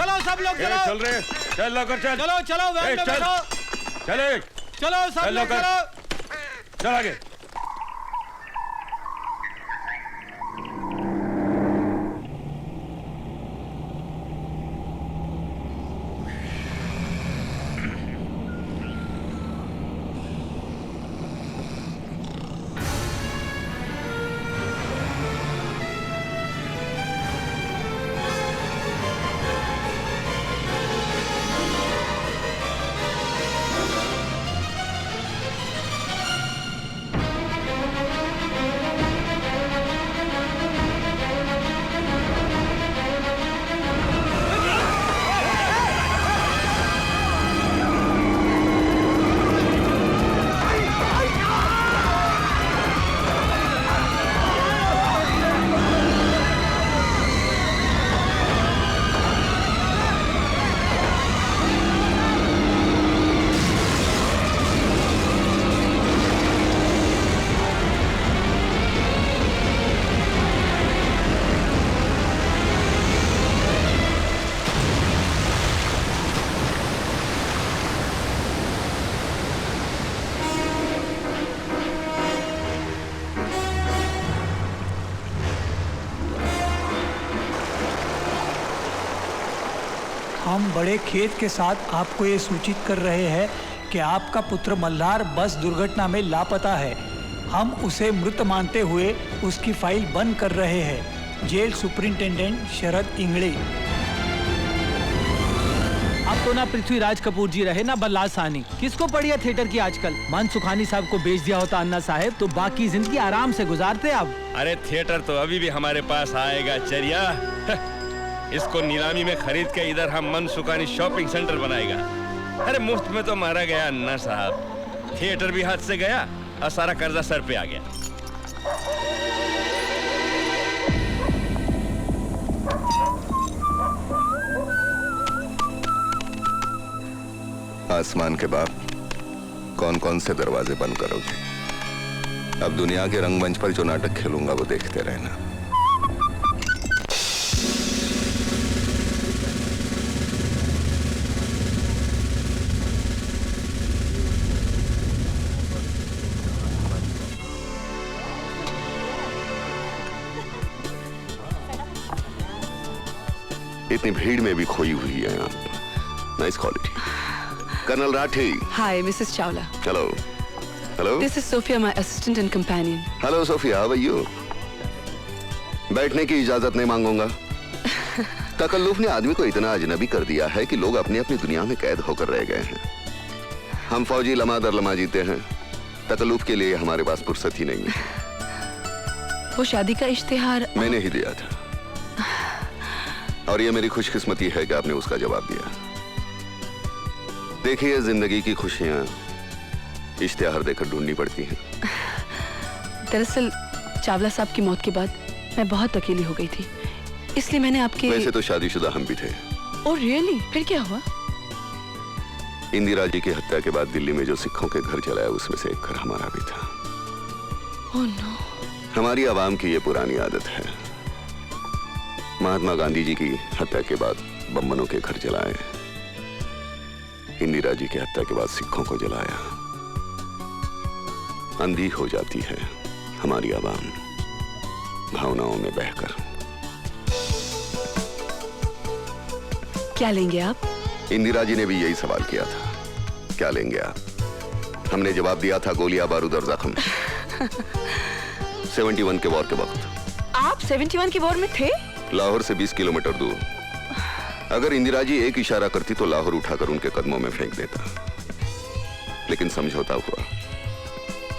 चलो सब लोग चलो। चल रहे, चल लौकर चल। चलो चलो वैन में बैठो। चले। चलो सब लोग चलो। चल आगे। हम बड़े खेद के साथ आपको ये सूचित कर रहे हैं कि आपका पुत्र मल्हार बस दुर्घटना में लापता है। हम उसे मृत मानते हुए उसकी फाइल बंद कर रहे हैं। जेल सुपरिंटेंडेंट शरद इंगड़े। अब तो ना पृथ्वीराज कपूर जी रहे ना बल्लाल साहनी। किसको पड़ी है थिएटर की आजकल? मन सुखानी साहब को बेच दिया होता अन्ना साहब तो बाकी जिंदगी आराम से गुजारते अब। अरे थिएटर तो अभी भी हमारे पास आएगा चरिया। इसको नीलामी में खरीद के इधर हम मन सुखानी शॉपिंग सेंटर बनाएगा। अरे मुफ्त में तो मारा गया अन्ना साहब। थिएटर भी हाथ से गया और सारा कर्जा सर पे आ गया। आसमान के बाप, कौन कौन से दरवाजे बंद करोगे? अब दुनिया के रंगमंच पर जो नाटक खेलूंगा वो देखते रहना। इतनी भीड़ में भी खोई हुई है आप। Nice quality. Colonel Rathi. Hi, Mrs. Chawla. Hello. Hello. This is Sophia, my assistant and companion. Hello, Sophia. How are you? बैठने की इजाजत नहीं मांगूंगा। तकल्लुफ ने आदमी को इतना अजनबी कर दिया है कि लोग अपनी अपनी दुनिया में कैद होकर रह गए हैं। हम फौजी लम्हा दर लम्हा जीते हैं। तकल्लुफ के लिए हमारे पास फुर्सत ही नहीं है। वो शादी का इश्तिहार मैंने ही दिया था और ये मेरी खुशकिस्मती है कि आपने उसका जवाब दिया। देखिए, जिंदगी की खुशियां इश्तिहार देकर ढूंढनी पड़ती हैं। दरअसल चावला साहब की मौत के बाद मैं बहुत अकेली हो गई थी, इसलिए मैंने आपके। वैसे तो शादीशुदा हम भी थे। Oh really? फिर क्या हुआ? इंदिरा जी की हत्या के बाद दिल्ली में जो सिखों के घर जलाया उसमें से एक घर हमारा भी था। Oh no. हमारी आवाम की ये पुरानी आदत है। महात्मा गांधी जी की हत्या के बाद बम्बनों के घर जलाए, इंदिरा जी की हत्या के बाद सिखों को जलाया। अंधी हो जाती है हमारी आवाम भावनाओं में बहकर। क्या लेंगे आप? इंदिरा जी ने भी यही सवाल किया था, क्या लेंगे आप? हमने जवाब दिया था, गोलियां, बारूद और जख्म। 71 के वॉर के वक्त। आप 71 की वॉर में थे? लाहौर से 20 किलोमीटर दूर। अगर इंदिरा जी एक इशारा करती तो लाहौर उठाकर उनके कदमों में फेंक देता, लेकिन समझौता हुआ,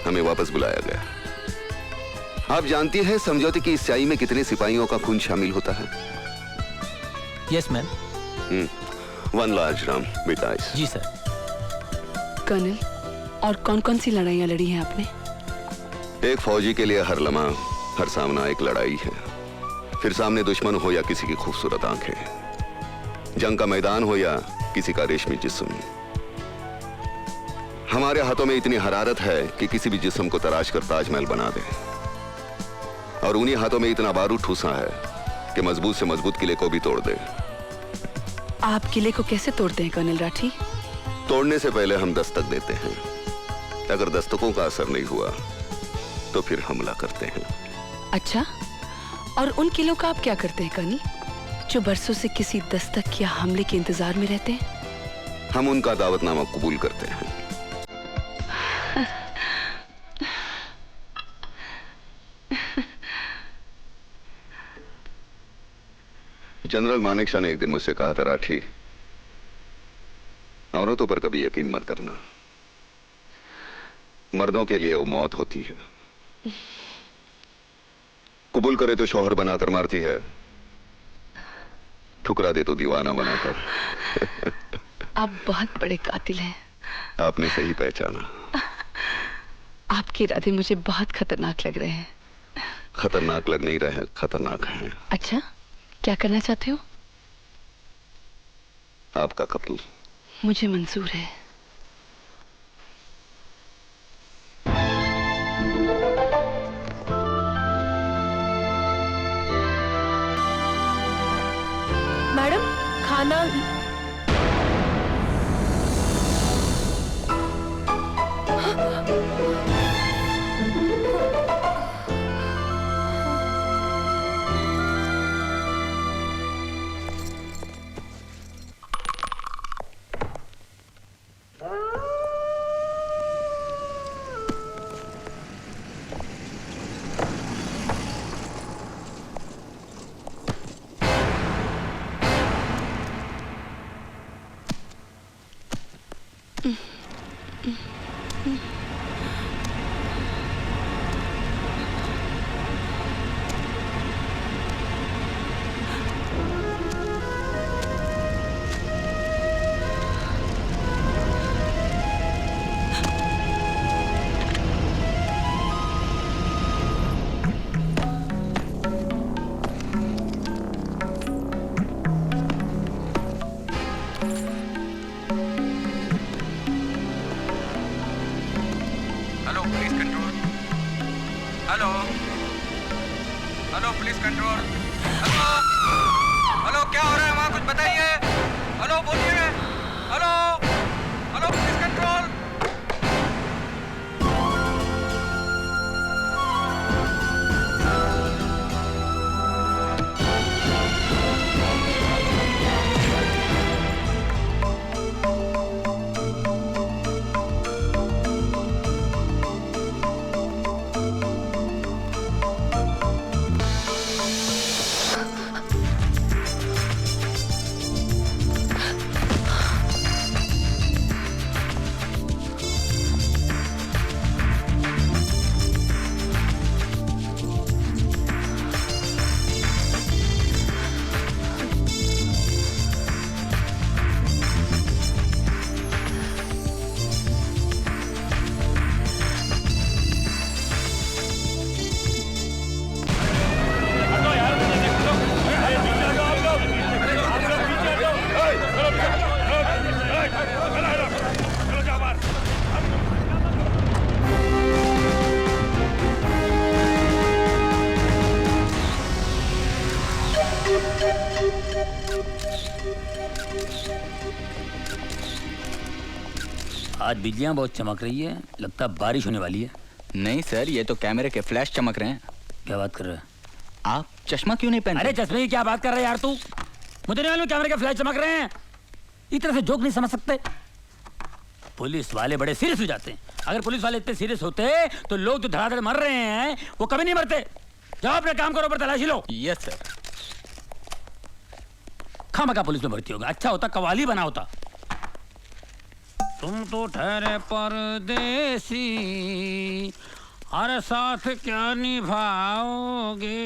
हमें वापस बुलाया गया। आप जानती हैं समझौते की इस स्याही में कितने सिपाहियों का खून शामिल होता है? Yes ma'am. One large dram with ice. जी सर। कर्नल, और कौन कौन सी लड़ाइयां लड़ी हैं आपने? एक फौजी के लिए हर लम्हा, हर सामना एक लड़ाई है। फिर सामने दुश्मन हो या किसी की खूबसूरत आंखें, जंग का मैदान हो या किसी का रेशमी जिस्म, हमारे हाथों में इतनी हरारत है कि किसी भी जिस्म को तराश कर ताजमहल बना दे। और उन्हीं हाथों में इतना बारूद ठूसा है कि मजबूत से मजबूत किले को भी तोड़ दे। आप किले को कैसे तोड़ते हैं कर्नल राठी? तोड़ने से पहले हम दस्तक देते हैं। अगर दस्तकों का असर नहीं हुआ तो फिर हमला करते हैं। अच्छा, और उन किलों का आप क्या करते हैं कर्नल, जो बरसों से किसी दस्तक या हमले के इंतजार में रहते हैं? हम उनका दावतनामा कबूल करते हैं। जनरल मानेकशॉ ने एक दिन मुझसे कहा था, राठी, औरतों पर कभी यकीन मत करना। मर्दों के लिए वो मौत होती है। कबूल करे तो शौहर बनाकर मारती है, ठुकरा दे तो दीवाना बनाकर। आप बहुत बड़े कातिल हैं। आपने सही पहचाना। आपके इरादे मुझे बहुत खतरनाक लग रहे हैं। खतरनाक लग नहीं रहे, खतरनाक हैं। अच्छा, क्या करना चाहते हो? आपका कत्ल। मुझे मंजूर है। मैडम, खाना। Hello police control. Hello hello, क्या हो रहा है वहाँ, कुछ बताइए। हेलो बोलिए। Hello hello police control. आज बिजलियां बहुत चमक रही है, लगता है बारिश होने वाली है। नहीं सर, ये तो कैमरे के फ्लैश चमक रहे हैं। क्या बात कर रहे हैं आप? चश्मा क्यों नहीं पहनते? अरे चश्मे की क्या बात कर रहे हैं यार तू? मुझे नहीं मालूम कैमरे के फ्लैश चमक रहे हैं। इस तरह से जोक नहीं समझ सकते। पुलिस वाले बड़े सीरियस हो जाते हैं। अगर पुलिस वाले इतने सीरियस होते तो लोग जो धड़ाधड़ मर रहे हैं वो कभी नहीं मरते। जाओ अपने काम करो, पर तलाशी लो। Yes sir. खामखा पुलिस में भर्ती होगा, अच्छा होता कवाली बना होता। तुम तो ठहरे परदेसी, हर साथ क्या निभाओगे।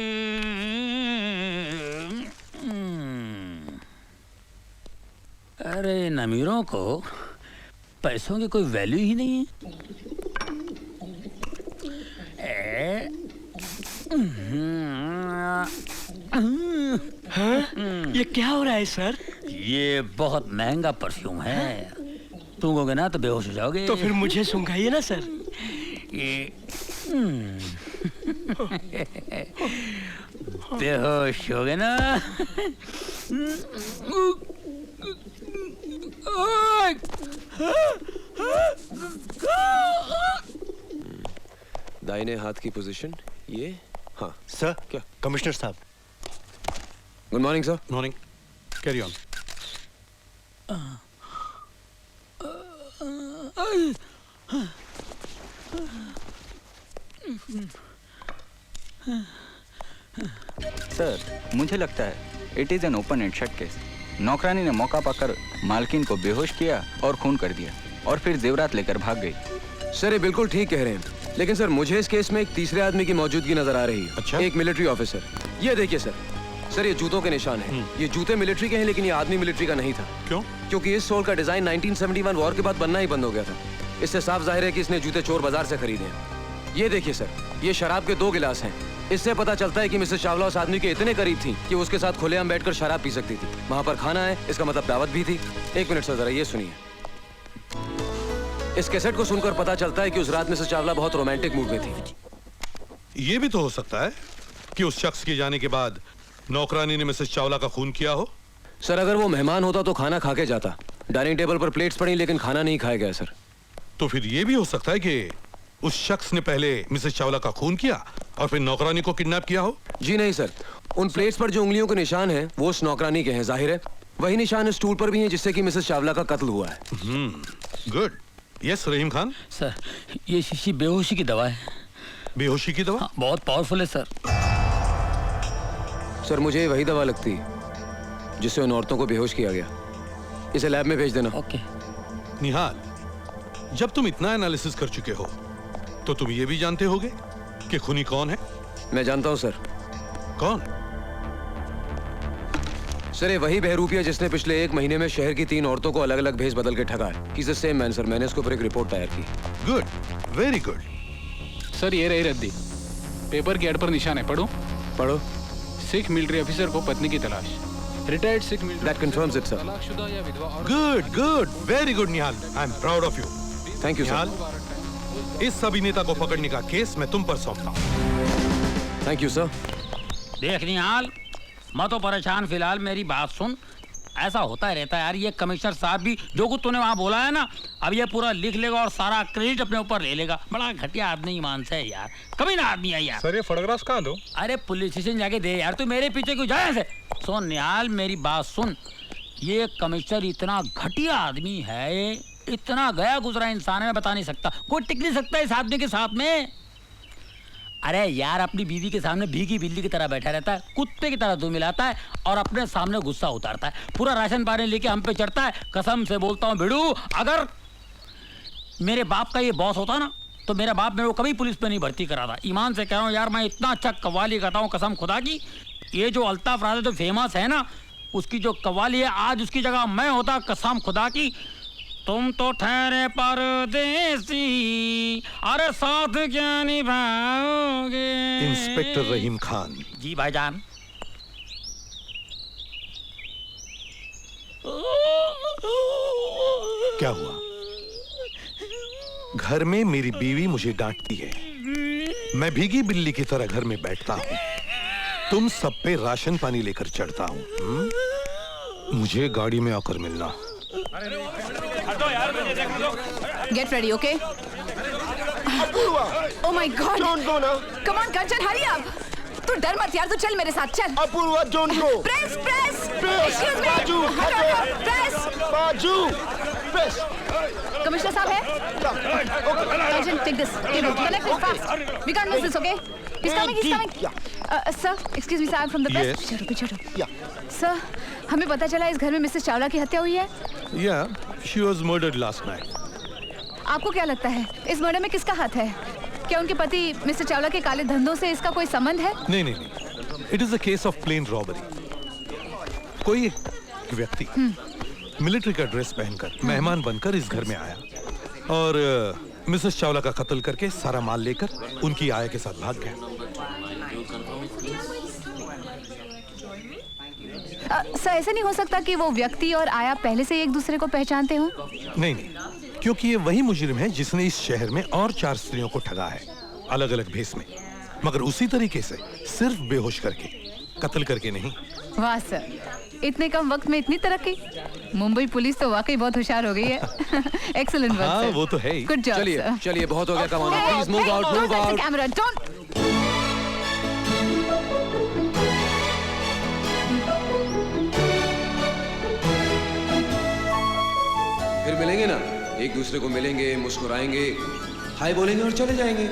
अरे इन अमीरों को पैसों की कोई वैल्यू ही नहीं है। ये क्या हो रहा है सर? ये बहुत महंगा परफ्यूम है, सूंघोगे ना तो बेहोश हो जाओगे। तो फिर मुझे सूंघाइए ना सर। ये बेहोश हो गए ना दाहिने हाथ की पोजीशन ये। हाँ सर। क्या? कमिश्नर साहब। Good morning sir. Morning. Carry on. Sir मुझे लगता है it is an open and shut case. नौकरानी ने मौका पाकर मालकिन को बेहोश किया और खून कर दिया और फिर जेवरात लेकर भाग गई। सर ये बिल्कुल ठीक कह रहे हैं, लेकिन सर मुझे इस केस में एक तीसरे आदमी की मौजूदगी नजर आ रही है। अच्छा? एक मिलिट्री ऑफिसर। ये देखिए सर, सर ये जूतों के निशान हैं। ये जूते मिलिट्री के हैं, लेकिन ये आदमी मिलिट्री का नहीं था। क्यों? क्योंकि इस सोल का डिजाइन 1971 वॉर के बाद बनना ही बंद हो गया था। इससे साफ जाहिर है कि इसने जूते चोर बाजार से खरीदे हैं। ये देखिए सर, ये शराब के 2 गिलास हैं। इससे पता चलता है कि मिसेस चावला उस आदमी के इतने करीब थी कि उसके साथ खुलेआम बैठकर शराब पी सकती थी। वहां पर खाना है, इसका मतलब दावत भी थी। 1 मिनट सर, जरा ये सुनिए। इस कैसेट को सुनकर पता चलता है कि उस रात मिसेस चावला बहुत रोमांटिक मूड में थी। ये भी तो हो सकता है कि उस शख्स के जाने के बाद नौकरानी ने मिसेस चावला का खून किया हो। सर अगर वो मेहमान होता तो खाना खा के जाता। डाइनिंग टेबल पर प्लेट्स पड़ी, लेकिन खाना नहीं खाया गया सर। तो फिर ये भी हो सकता है कि उस शख्स ने पहले मिसेस चावला का खून किया और फिर नौकरानी को किडनैप किया हो। जी नहीं सर, उन प्लेट्स पर जो उंगलियों के निशान हैं वो उस नौकरानी के हैं। जाहिर है वही निशान इस स्टूल पर भी हैं जिससे कि मिसेस चावला का कत्ल हुआ है। गुड। यस रहीम खान। सर ये शीशी बेहोशी की दवा है। बेहोशी की दवा? हाँ, बहुत पावरफुल है सर। सर मुझे वही दवा लगती है जिससे उन औरतों को बेहोश किया गया। इसे लैब में भेज देना। ओके। निहाल, जब तुम इतना एनालिसिस कर चुके हो तो तुम ये भी जानते होगे कि खूनी कौन है? मैं जानता हूं सर। कौन? सर ये वही बहरूपिया जिसने पिछले 1 महीने में शहर की 3 औरतों को अलग अलग भेज बदल के ठगा है। He's the same man sir. मैंने इसके ऊपर एक रिपोर्ट तैयार की। Good, very good. सर ये रही रद्दी। पेपर के एड पर निशान है, पढ़ो। पढ़ो। सिख मिलिट्री ऑफिसर को पत्नी की तलाश। Retired Sikh military. That confirms it, sir. तलाकशुदा या विधवा औरत। Good good, very good Nihal. I am proud of you. Thank you sir. इस अभिनेता को पकड़ने का केस मैं तुम पर सौंपता हूँ। Thank you sir. देख निहाल, मैं तो परेशान फिलहाल, मेरी बात सुन। ऐसा होता रहता है यार, ये कमिश्नर साहब भी जो कुछ तूने वहाँ बोला है ना, अब ये पूरा लिख लेगा और सारा क्रेडिट अपने ऊपर ले लेगा। बड़ा घटिया आदमी ईमान से है यार, कभी ना आदमी है यार। सर ये फोटोग्राफ्स कहाँ दो? अरे पुलिस स्टेशन जाके दे यार, तू मेरे पीछे क्यों जाए ऐसे? सुन निहाल, मेरी बात सुन। ये कमिश्नर इतना घटिया आदमी है, इतना गया गुजरा इंसान है, मैं बता नहीं सकता। कोई टिक नहीं सकता इस आदमी के साथ में। अरे यार अपनी बीवी के सामने भीगी बिल्ली की तरह बैठा रहता है, कुत्ते की तरह दो मिलाता है और अपने सामने गुस्सा उतारता है। पूरा राशन पानी लेके हम पे चढ़ता है। कसम से बोलता हूँ भिड़ू, अगर मेरे बाप का ये बॉस होता ना तो मेरा बाप मेरे को कभी पुलिस में नहीं भर्ती कराता। ईमान से कह रहा हूँ यार, मैं इतना अच्छा कव्वाली गाता हूँ कसम खुदा की। ये जो अल्ताफ राजा जो फेमस है ना, उसकी जो कव्वाली है, आज उसकी जगह मैं होता कसम खुदा की। तुम तो ठहरे परदेसी, अरे साथ क्या निभाओगे? इंस्पेक्टर रहीम खान। जी भाईजान। क्या हुआ? घर में मेरी बीवी मुझे डांटती है, मैं भीगी बिल्ली की तरह घर में बैठता हूँ, तुम सब पे राशन पानी लेकर चढ़ता हूँ। मुझे गाड़ी में आकर मिलना। Get ready, okay? Oh my God! Don't go now. Come on, Kanchan, hurry up! तू डर मत यार, तू चल मेरे साथ, चल। Apoorva, don't go. Press, press. Press. Excuse me. बाजू, हटो, press. बाजू. Press. कमिश्नर साहब है? Agent, take this. Connect it fast. We can't miss this, okay? He's coming, he's coming. Sir, excuse me, sir, I'm from the press. Yes. पीछे हटो। Sir, हमें पता चला इस घर में मिसेस चावला की हत्या हुई है। Yeah, she was murdered last night. आपको क्या लगता है इस मर्डर में किसका हाथ है? क्या उनके पति मिस्टर चावला के काले धंधों से इसका कोई संबंध है? नहीं नहीं नहीं, it is a case of plain robbery. कोई एक व्यक्ति मिलिट्री का ड्रेस पहनकर मेहमान बनकर इस घर में आया और मिसेस चावला का कत्ल करके सारा माल लेकर उनकी आया के साथ भाग गया। सर ऐसा नहीं हो सकता कि वो व्यक्ति और आया पहले से एक दूसरे को पहचानते हों? नहीं नहीं, क्योंकि ये वही मुजरिम है जिसने इस शहर में और 4 स्त्रियों को ठगा है, अलग अलग भेस में, मगर उसी तरीके से सिर्फ बेहोश करके, कत्ल करके नहीं। वाह सर, इतने कम वक्त में इतनी तरक्की। मुंबई पुलिस तो वाकई बहुत होशियार हो गई है। एक्सीलेंट वर्क हाँ, सर। वो तो है ही। गुड जॉब चलिए सर। चलिए, बहुत हो गया कमाना। Please move out, move out. Camera don't. फिर मिलेंगे ना, एक दूसरे को मिलेंगे, मुस्कुराएंगे, हाय बोलेंगे और चले जाएंगे।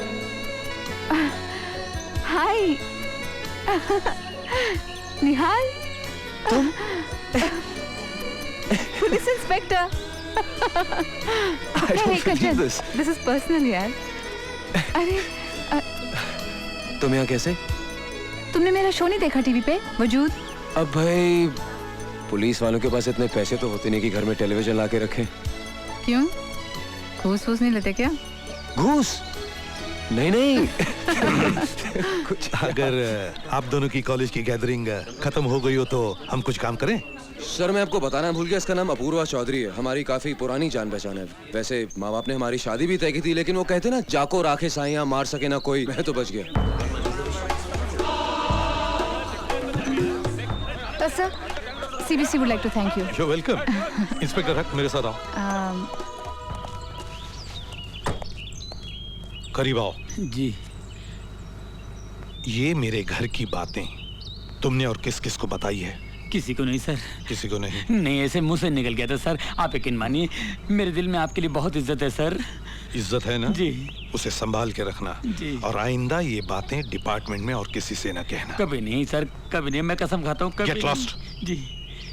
हाय निहाल, तुम police inspector. This is personal यार। अरे तुम यहाँ कैसे? तुमने मेरा शो नहीं देखा टीवी पे वजूद? अब भाई पुलिस वालों के पास इतने पैसे तो होते नहीं कि घर में टेलीविजन ला के रखें। क्यों, घूस वूस नहीं लेते क्या? घूस? नहीं नहीं। कुछ अगर आप दोनों की कॉलेज की गैदरिंग खत्म हो गई हो तो हम कुछ काम करें? सर मैं आपको बताना भूल गया, इसका नाम अपूर्वा चौधरी है। हमारी काफी पुरानी जान पहचान है। वैसे माँ बाप ने हमारी शादी भी तय की थी, लेकिन वो कहते ना, जाको राखे साइयां मार सके ना कोई। मैं तो बच गया। Sir, CBC would like to thank you. You're welcome. Inspector हक, मेरे साथ आओ। करीब आओ। जी। ये मेरे घर की बातें तुमने और किस किस को बताई है? किसी को नहीं सर। किसी को नहीं? नहीं, ऐसे मुंह से निकल गया था सर। आप यकीन मानिए, मेरे दिल में आपके लिए बहुत इज्जत है सर। इज्जत है ना? जी। उसे संभाल के रखना जी। और आइंदा ये बातें डिपार्टमेंट में और किसी से न कहना। कभी नहीं सर, कभी नहीं। मैं कसम खाता हूँ कभी Get lost. नहीं। जी।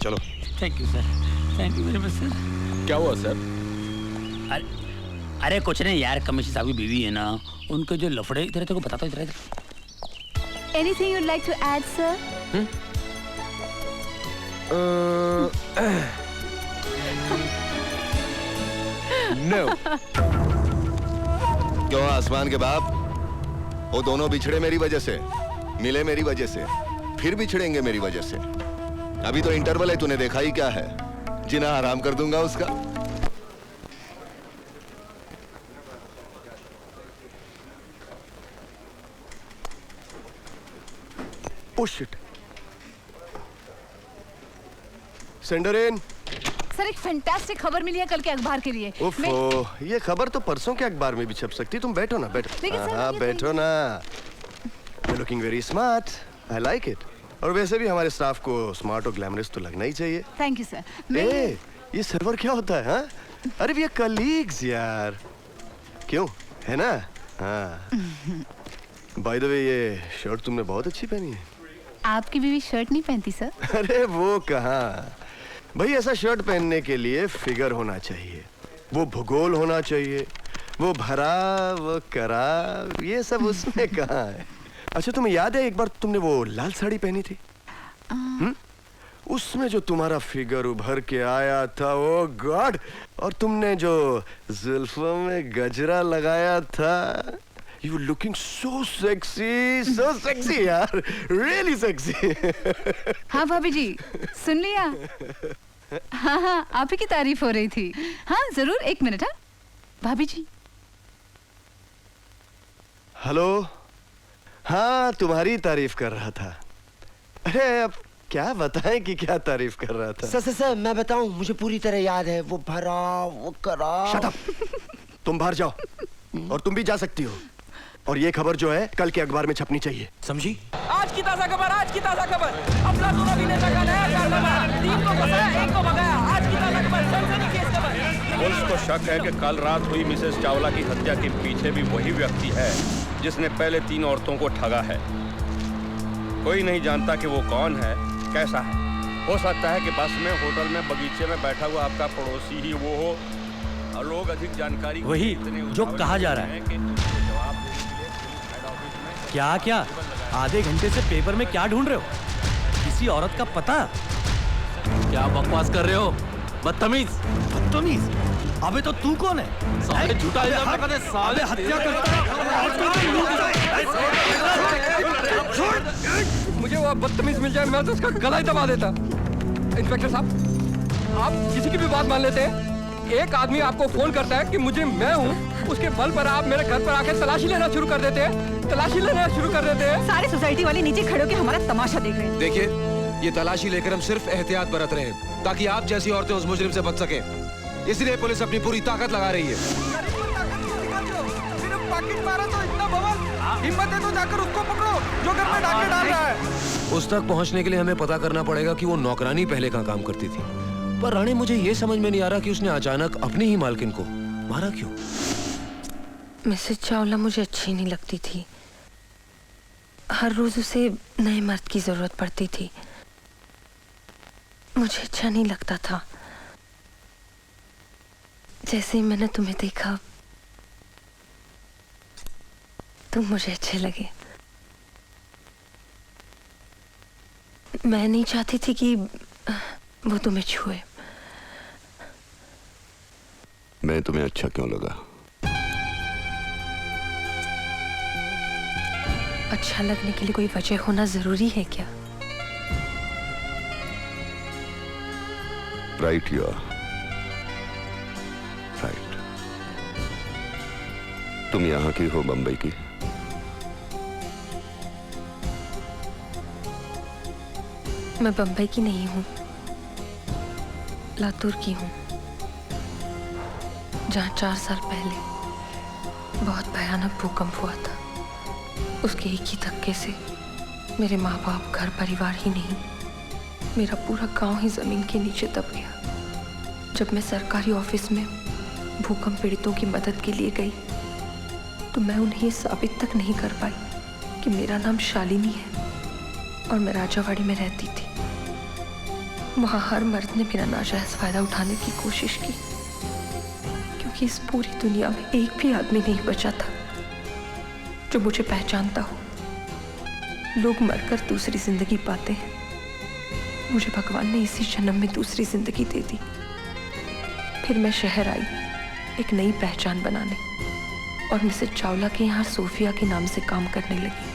चलो। Thank you sir, thank you very much sir. क्या हुआ सर? अरे कुछ नहीं यार, कमिश्नर साहब की बीवी है ना, उनके जो लफड़े, इधर तेरे को बताता हूँ, इधर। Anything you'd like to add, sir? No. क्यों आसमान के बाप? वो दोनों बिछड़े मेरी वजह से, मिले मेरी वजह से, फिर बिछड़ेंगे मेरी वजह से। अभी तो इंटरवल है, तूने देखा ही क्या है? जिना आराम कर दूंगा उसका। Oh shit. सेंडर इन। सर, एक फैंटास्टिक खबर मिली है कल के अखबार के लिए। ओफो, ये खबर तो परसों के अखबार में भी छप सकती। तुम बैठो ना, बैठो। लेकिन सर, हाँ, बैठो ना। You're looking very smart. I like it. और वैसे भी हमारे स्टाफ को स्मार्ट और ग्लैमरस तो लगना ही चाहिए। Thank you sir. ए, ये सर्वर क्या होता है? हाँ? अरे ये कलीग्स यार। क्यों, है ना? हाँ। बाय द वे, ये शर्ट तुमने बहुत अच्छी पहनी है। आपकी बीवी शर्ट नहीं पहनती सर? अरे वो कहाँ भाई, ऐसा शर्ट पहनने के लिए फिगर होना चाहिए, वो भूगोल होना चाहिए, वो भरा वो करा, ये सब उसमें कहाँ है? अच्छा तुम्हें याद है एक बार तुमने वो लाल साड़ी पहनी थी? उसमें जो तुम्हारा फिगर उभर के आया था, ओ गॉड। और तुमने जो जुल्फों में गजरा लगाया था, You looking so sexy यार, really sexy। हाँ भाभी जी, सुन लिया? हाँ, आप ही की तारीफ हो रही थी। हाँ जरूर, एक मिनट। हाँ भाभी जी। हेलो। हाँ, तुम्हारी तारीफ कर रहा था। अरे अब क्या बताएं कि क्या तारीफ कर रहा था? सर मैं बताऊं, मुझे पूरी तरह याद है। वो भरा वो करा। Shut up। तुम बाहर जाओ और तुम भी जा सकती हो। और ये खबर जो है कल के अखबार में छपनी चाहिए, समझी? आज की ताजा खबर, आज की ताजा खबर। अफलातून अभिनेता का नया कारनामा, 3 को फंसाया, 1 को भगाया। आज की ताजा खबर, सनसनीखेज खबर। पुलिस को शक है कि कल रात हुई मिसेस चावला की हत्या के पीछे भी वही व्यक्ति है जिसने पहले 3 औरतों को ठगा है। कोई नहीं जानता कि वो कौन है, कैसा है। हो सकता है कि बस में, होटल में, बगीचे में बैठा हुआ आपका पड़ोसी ही वो हो। और लोग अधिक जानकारी वही जो कहा जा रहा है। क्या आधे घंटे से पेपर में क्या ढूंढ रहे हो? किसी औरत का पता? क्या बकवास कर रहे हो? बदतमीज। अबे तो तू कौन है? साले झूठा इल्जाम लगाते, साले हत्या करता है। मुझे वो बदतमीज मिल जाए, मैं तो उसका गला ही दबा देता। इंस्पेक्टर साहब, आप किसी की भी बात मान लेते हैं। एक आदमी आपको फोन करता है कि मुझे मैं हूँ, उसके बल पर आप मेरे घर पर आके तलाशी लेना शुरू कर देते हैं। सारी सोसाइटी वाले नीचे खड़े होकर हमारा तमाशा देख रहे हैं। देखिए, ये तलाशी लेकर हम सिर्फ एहतियात बरत रहे हैं ताकि आप जैसी औरतें उस मुजरिम से बच सके। इसलिए पुलिस अपनी पूरी ताकत लगा रही है। हिम्मत है तो जाकर उसको पकड़ो जो घर में डाके डाल रहा है। उस तक पहुंचने के लिए हमें पता करना पड़ेगा कि वो नौकरानी पहले कहाँ काम करती थी। पर रानी, मुझे ये समझ में नहीं आ रहा कि उसने अचानक अपनी ही मालकिन को मारा क्यों? मिसेस चावला मुझे अच्छी नहीं लगती थी। हर रोज उसे नए मर्द की जरूरत पड़ती थी। मुझे अच्छा नहीं लगता था। जैसे ही मैंने तुम्हें देखा तुम मुझे अच्छे लगे। मैं नहीं चाहती थी कि वो तुम्हें छुए। मैं तुम्हें अच्छा क्यों लगा? अच्छा लगने के लिए कोई वजह होना जरूरी है क्या? Right, you are right. तुम यहां की हो, बंबई की? मैं बंबई की नहीं हूँ, लातूर की हूँ, जहाँ 4 साल पहले बहुत भयानक भूकंप हुआ था। उसके एक ही धक्के से मेरे माँ बाप, घर परिवार ही नहीं, मेरा पूरा गांव ही जमीन के नीचे दब गया। जब मैं सरकारी ऑफिस में भूकंप पीड़ितों की मदद के लिए गई तो मैं उन्हें ये साबित तक नहीं कर पाई कि मेरा नाम शालिनी है और मैं राजावाड़ी में रहती थी। वहां हर मर्द ने मेरा नाजायज फायदा उठाने की कोशिश की, क्योंकि इस पूरी दुनिया में एक भी आदमी नहीं बचा था जो मुझे पहचानता हो। लोग मरकर दूसरी जिंदगी पाते हैं, मुझे भगवान ने इसी जन्म में दूसरी जिंदगी दे दी। फिर मैं शहर आई एक नई पहचान बनाने और मिसेस चावला के यहाँ सोफिया के नाम से काम करने लगी।